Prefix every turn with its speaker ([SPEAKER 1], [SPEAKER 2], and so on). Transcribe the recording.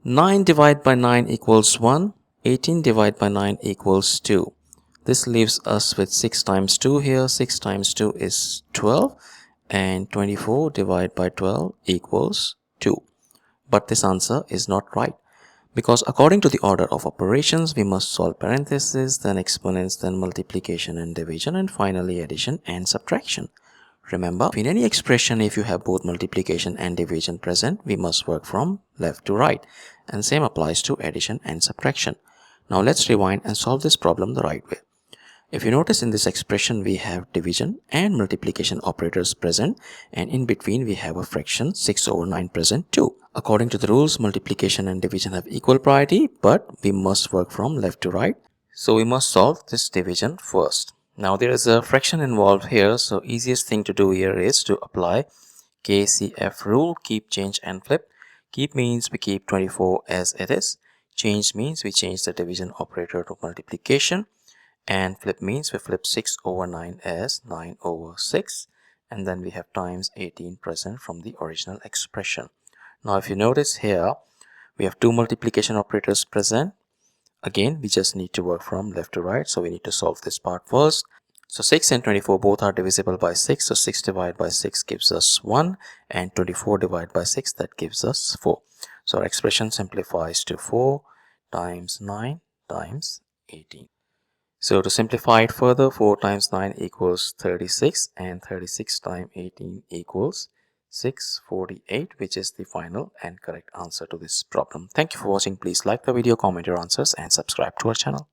[SPEAKER 1] 9 divided by 9 equals 1. 18 divided by 9 equals 2. This leaves us with 6 times 2 here. 6 times 2 is 12. And 24 divided by 12 equals 2. But this answer is not right, because according to the order of operations, we must solve parentheses, then exponents, then multiplication and division, and finally addition and subtraction. Remember, in any expression, if you have both multiplication and division present, we must work from left to right. And same applies to addition and subtraction. Now let's rewind and solve this problem the right way. If you notice, in this expression we have division and multiplication operators present, and in between we have a fraction 6/9 present too. According to the rules, multiplication and division have equal priority, but we must work from left to right. So we must solve this division first. Now there is a fraction involved here, so easiest thing to do here is to apply KCF rule: keep, change and flip. Keep means we keep 24 as it is. Change means we change the division operator to multiplication. And flip means we flip 6/9 as 9/6, and then we have times 18 present from the original expression. Now if you notice here, we have two multiplication operators present. Again, we just need to work from left to right, so we need to solve this part first. So 6 and 24 both are divisible by 6, so 6 divided by 6 gives us 1, and 24 divided by 6, that gives us 4. So our expression simplifies to 4 times 9 times 18. So to simplify it further, 4 times 9 equals 36, and 36 times 18 equals 648, which is the final and correct answer to this problem. Thank you for watching. Please like the video, comment your answers and subscribe to our channel.